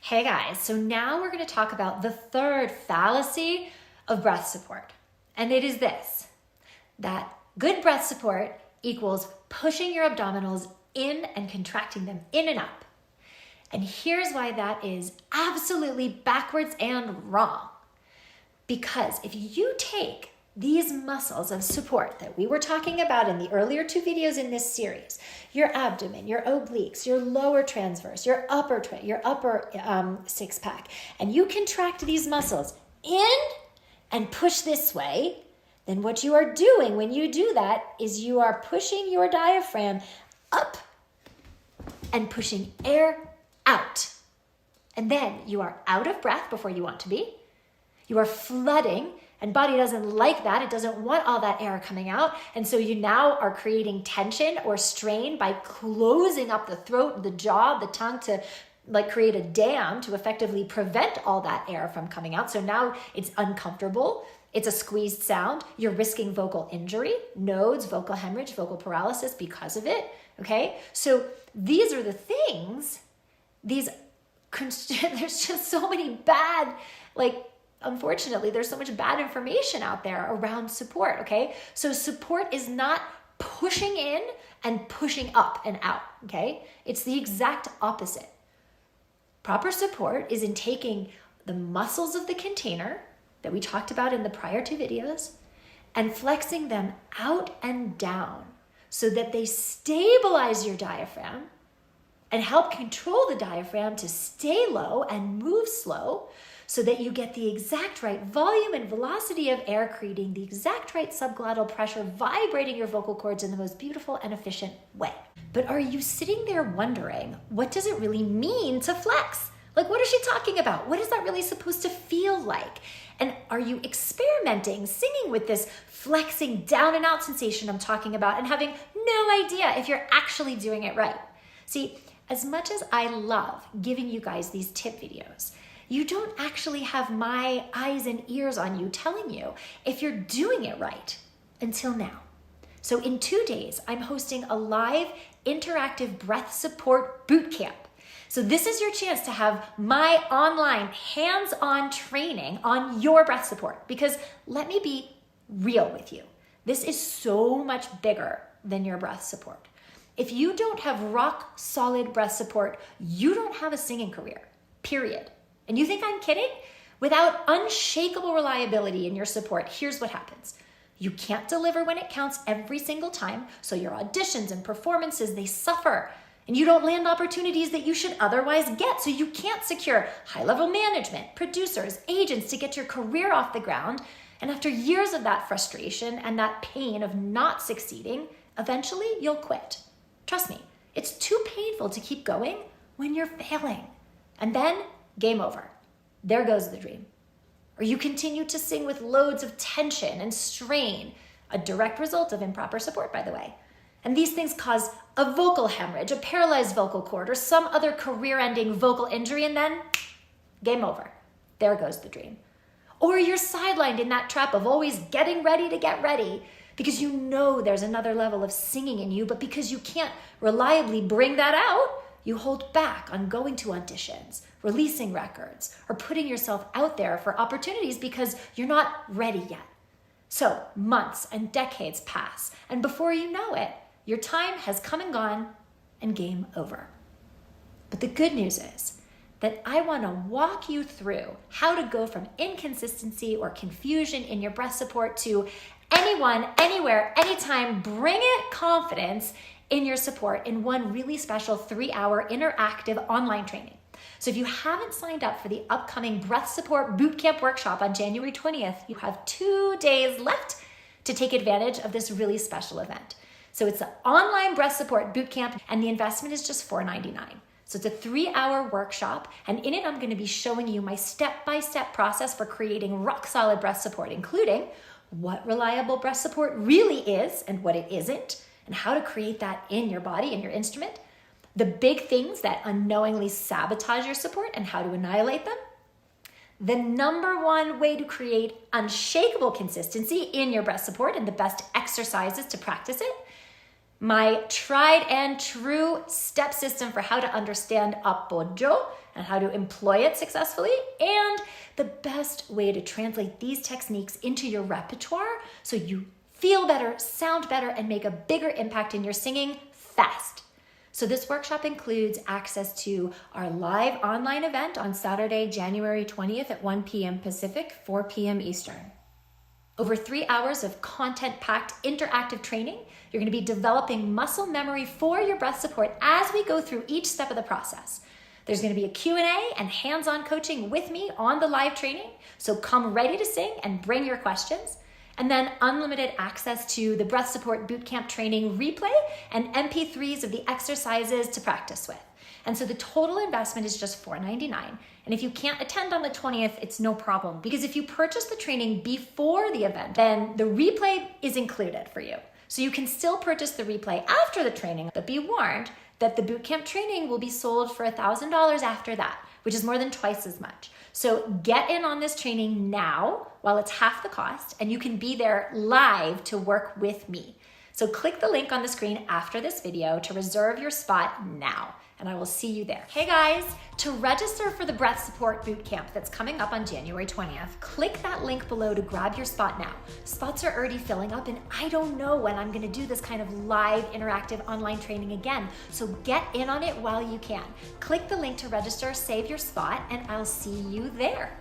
Hey guys, so now we're going to talk about the third fallacy of breath support. And it is this, that good breath support equals pushing your abdominals in and contracting them in and up. And here's why that is absolutely backwards and wrong. Because if you take these muscles of support that we were talking about in the earlier two videos in this series, your abdomen, your obliques, your lower transverse, your upper six pack, and you contract these muscles in and push this way, then what you are doing when you do that is you are pushing your diaphragm up and pushing air out. And then you are out of breath before you want to be. You are flooding, and body doesn't like that. It doesn't want all that air coming out. And so you now are creating tension or strain by closing up the throat, the jaw, the tongue to create a dam to effectively prevent all that air from coming out. So now it's uncomfortable. It's a squeezed sound. You're risking vocal injury, nodes, vocal hemorrhage, vocal paralysis because of it. Okay. So these are the things, there's just so many bad, unfortunately, there's so much bad information out there around support, okay? So support is not pushing in and pushing up and out, okay? It's the exact opposite. Proper support is in taking the muscles of the container that we talked about in the prior two videos and flexing them out and down so that they stabilize your diaphragm and help control the diaphragm to stay low and move slow, so that you get the exact right volume and velocity of air, creating the exact right subglottal pressure, vibrating your vocal cords in the most beautiful and efficient way. But are you sitting there wondering, what does it really mean to flex? What is she talking about? What is that really supposed to feel like? And are you experimenting, singing with this flexing down and out sensation I'm talking about and having no idea if you're actually doing it right? See, as much as I love giving you guys these tip videos, you don't actually have my eyes and ears on you telling you if you're doing it right until now. So in 2 days, I'm hosting a live interactive breath support boot camp. So this is your chance to have my online hands-on training on your breath support, because let me be real with you. This is so much bigger than your breath support. If you don't have rock solid breath support, you don't have a singing career, period. And you think I'm kidding? Without unshakable reliability in your support, here's what happens. You can't deliver when it counts every single time, so your auditions and performances, they suffer. And you don't land opportunities that you should otherwise get, so you can't secure high-level management, producers, agents to get your career off the ground. And after years of that frustration and that pain of not succeeding, eventually you'll quit. Trust me, it's too painful to keep going when you're failing. And then game over. There goes the dream. Or you continue to sing with loads of tension and strain, a direct result of improper support, by the way. And these things cause a vocal hemorrhage, a paralyzed vocal cord, or some other career-ending vocal injury, and then game over. There goes the dream. Or you're sidelined in that trap of always getting ready to get ready because you know there's another level of singing in you, but because you can't reliably bring that out, you hold back on going to auditions, releasing records, or putting yourself out there for opportunities because you're not ready yet. So months and decades pass, and before you know it, your time has come and gone and game over. But the good news is that I want to walk you through how to go from inconsistency or confusion in your breath support to anyone, anywhere, anytime, bring it confidence in your support in one really special 3-hour interactive online training. So if you haven't signed up for the upcoming Breath Support Bootcamp Workshop on January 20th, you have 2 days left to take advantage of this really special event. So it's an online Breath Support Bootcamp, and the investment is just $4.99. So it's a 3-hour workshop, and in it I'm going to be showing you my step-by-step process for creating rock-solid breath support, including what reliable breath support really is and what it isn't, and how to create that in your body and your instrument, the big things that unknowingly sabotage your support and how to annihilate them, the number one way to create unshakable consistency in your breath support and the best exercises to practice it, my tried and true step system for how to understand appoggio and how to employ it successfully, and the best way to translate these techniques into your repertoire so you feel better, sound better, and make a bigger impact in your singing fast. So this workshop includes access to our live online event on Saturday, January 20th at 1 p.m. Pacific, 4 p.m. Eastern. Over 3 hours of content-packed interactive training. You're going to be developing muscle memory for your breath support as we go through each step of the process. There's going to be a Q&A and hands-on coaching with me on the live training. So come ready to sing and bring your questions. And then unlimited access to the breath support bootcamp training replay and MP3s of the exercises to practice with. And so the total investment is just $4.99. And if you can't attend on the 20th, it's no problem, because if you purchase the training before the event, then the replay is included for you. So you can still purchase the replay after the training, but be warned that the bootcamp training will be sold for $1,000 after that, which is more than twice as much. So get in on this training now while it's half the cost, and you can be there live to work with me. So click the link on the screen after this video to reserve your spot now, and I will see you there. Hey guys, to register for the Breath Support Bootcamp that's coming up on January 20th, click that link below to grab your spot now. Spots are already filling up, and I don't know when I'm gonna do this kind of live interactive online training again, so get in on it while you can. Click the link to register, save your spot, and I'll see you there.